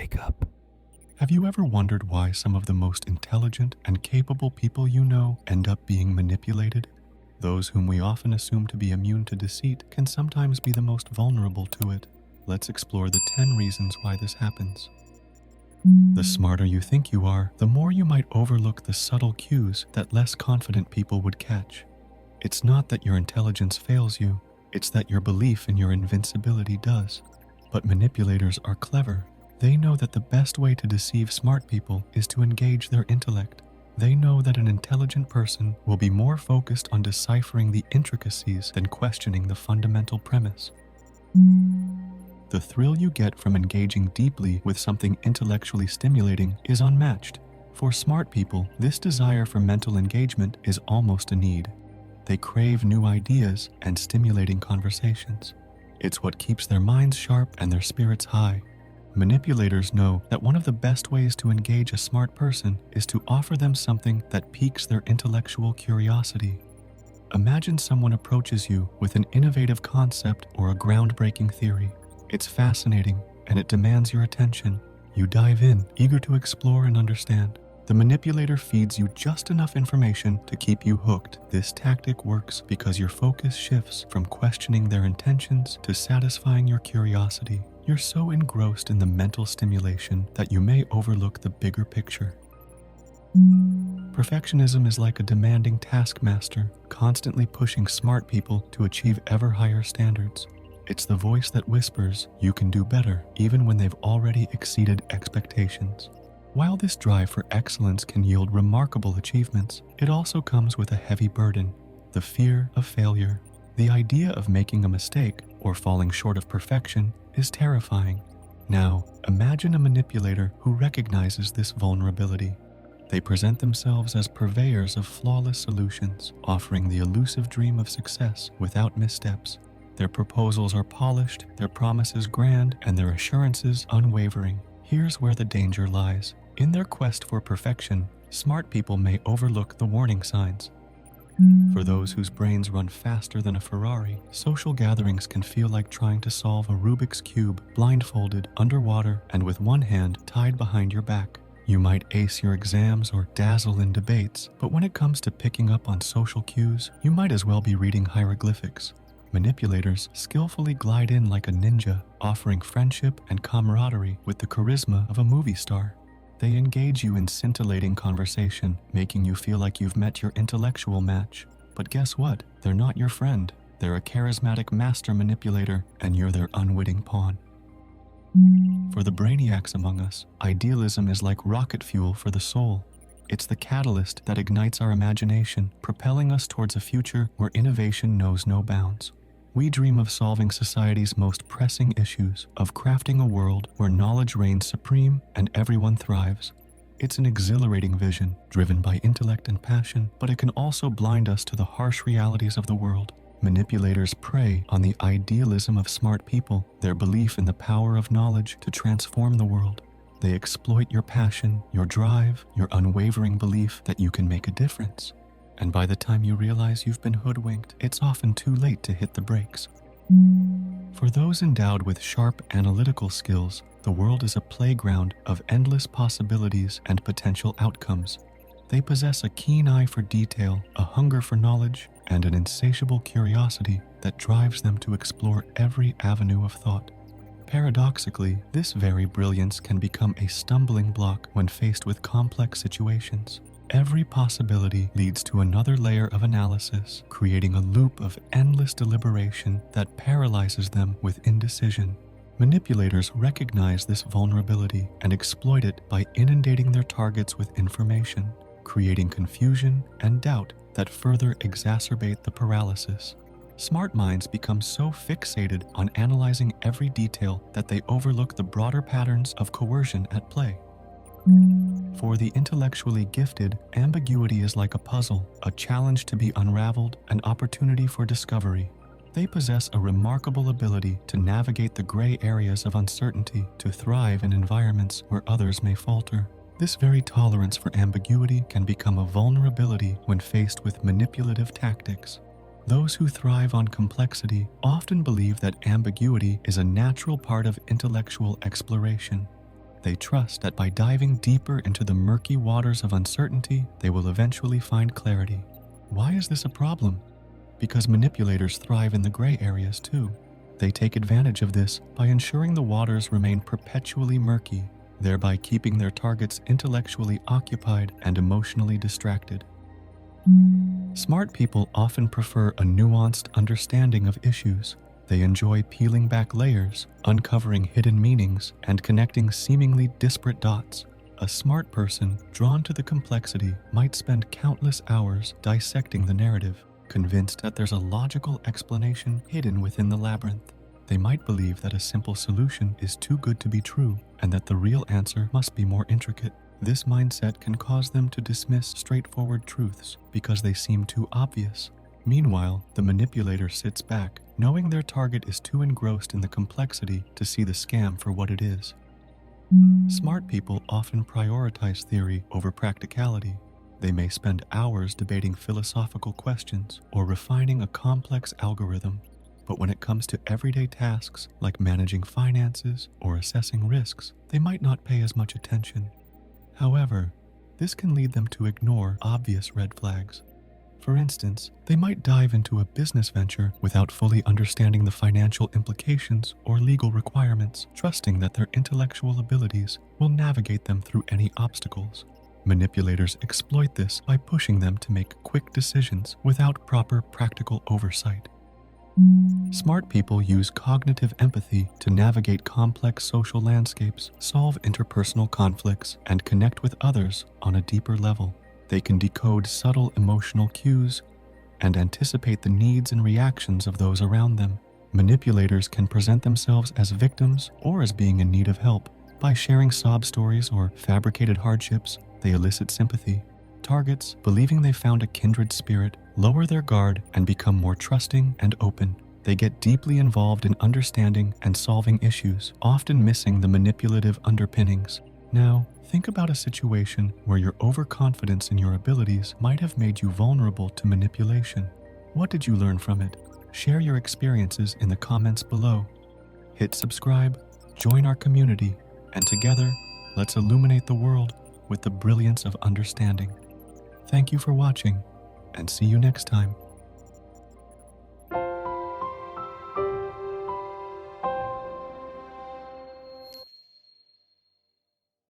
wake up. Have you ever wondered why some of the most intelligent and capable people you know end up being manipulated? Those whom we often assume to be immune to deceit can sometimes be the most vulnerable to it. Let's explore the 10 reasons why this happens. The smarter you think you are, the more you might overlook the subtle cues that less confident people would catch. It's not that your intelligence fails you, it's that your belief in your invincibility does. But manipulators are clever. They know that the best way to deceive smart people is to engage their intellect. They know that an intelligent person will be more focused on deciphering the intricacies than questioning the fundamental premise. The thrill you get from engaging deeply with something intellectually stimulating is unmatched. For smart people, this desire for mental engagement is almost a need. They crave new ideas and stimulating conversations. It's what keeps their minds sharp and their spirits high. Manipulators know that one of the best ways to engage a smart person is to offer them something that piques their intellectual curiosity. Imagine someone approaches you with an innovative concept or a groundbreaking theory. It's fascinating, and it demands your attention. You dive in, eager to explore and understand. The manipulator feeds you just enough information to keep you hooked. This tactic works because your focus shifts from questioning their intentions to satisfying your curiosity. You're so engrossed in the mental stimulation that you may overlook the bigger picture. Perfectionism is like a demanding taskmaster, constantly pushing smart people to achieve ever higher standards. It's the voice that whispers, "You can do better," even when they've already exceeded expectations. While this drive for excellence can yield remarkable achievements, it also comes with a heavy burden: the fear of failure. The idea of making a mistake or falling short of perfection is terrifying. Now, imagine a manipulator who recognizes this vulnerability. They present themselves as purveyors of flawless solutions, offering the elusive dream of success without missteps. Their proposals are polished, their promises grand, and their assurances unwavering. Here's where the danger lies. In their quest for perfection, smart people may overlook the warning signs. For those whose brains run faster than a Ferrari, social gatherings can feel like trying to solve a Rubik's Cube, blindfolded, underwater, and with one hand tied behind your back. You might ace your exams or dazzle in debates, but when it comes to picking up on social cues, you might as well be reading hieroglyphics. Manipulators skillfully glide in like a ninja, offering friendship and camaraderie with the charisma of a movie star. They engage you in scintillating conversation, making you feel like you've met your intellectual match. But guess what? They're not your friend. They're a charismatic master manipulator, and you're their unwitting pawn. For the brainiacs among us, idealism is like rocket fuel for the soul. It's the catalyst that ignites our imagination, propelling us towards a future where innovation knows no bounds. We dream of solving society's most pressing issues, of crafting a world where knowledge reigns supreme and everyone thrives. It's an exhilarating vision, driven by intellect and passion, but it can also blind us to the harsh realities of the world. Manipulators prey on the idealism of smart people, their belief in the power of knowledge to transform the world. They exploit your passion, your drive, your unwavering belief that you can make a difference. And by the time you realize you've been hoodwinked, it's often too late to hit the brakes. For those endowed with sharp analytical skills, the world is a playground of endless possibilities and potential outcomes. They possess a keen eye for detail, a hunger for knowledge, and an insatiable curiosity that drives them to explore every avenue of thought. Paradoxically, this very brilliance can become a stumbling block when faced with complex situations. Every possibility leads to another layer of analysis, creating a loop of endless deliberation that paralyzes them with indecision. Manipulators recognize this vulnerability and exploit it by inundating their targets with information, creating confusion and doubt that further exacerbate the paralysis. Smart minds become so fixated on analyzing every detail that they overlook the broader patterns of coercion at play. For the intellectually gifted, ambiguity is like a puzzle, a challenge to be unraveled, an opportunity for discovery. They possess a remarkable ability to navigate the gray areas of uncertainty, to thrive in environments where others may falter. This very tolerance for ambiguity can become a vulnerability when faced with manipulative tactics. Those who thrive on complexity often believe that ambiguity is a natural part of intellectual exploration. They trust that by diving deeper into the murky waters of uncertainty, they will eventually find clarity. Why is this a problem? Because manipulators thrive in the gray areas too. They take advantage of this by ensuring the waters remain perpetually murky, thereby keeping their targets intellectually occupied and emotionally distracted. Smart people often prefer a nuanced understanding of issues. They enjoy peeling back layers, uncovering hidden meanings, and connecting seemingly disparate dots. A smart person drawn to the complexity might spend countless hours dissecting the narrative, convinced that there's a logical explanation hidden within the labyrinth. They might believe that a simple solution is too good to be true, and that the real answer must be more intricate. This mindset can cause them to dismiss straightforward truths because they seem too obvious. Meanwhile, the manipulator sits back, knowing their target is too engrossed in the complexity to see the scam for what it is. Smart people often prioritize theory over practicality. They may spend hours debating philosophical questions or refining a complex algorithm. But when it comes to everyday tasks like managing finances or assessing risks, they might not pay as much attention. However, this can lead them to ignore obvious red flags. For instance, they might dive into a business venture without fully understanding the financial implications or legal requirements, trusting that their intellectual abilities will navigate them through any obstacles. Manipulators exploit this by pushing them to make quick decisions without proper practical oversight. Smart people use cognitive empathy to navigate complex social landscapes, solve interpersonal conflicts, and connect with others on a deeper level. They can decode subtle emotional cues and anticipate the needs and reactions of those around them. Manipulators can present themselves as victims or as being in need of help. By sharing sob stories or fabricated hardships, they elicit sympathy. Targets, believing they found a kindred spirit, lower their guard and become more trusting and open. They get deeply involved in understanding and solving issues, often missing the manipulative underpinnings. Now, think about a situation where your overconfidence in your abilities might have made you vulnerable to manipulation. What did you learn from it? Share your experiences in the comments below. Hit subscribe, join our community, and together, let's illuminate the world with the brilliance of understanding. Thank you for watching, and see you next time.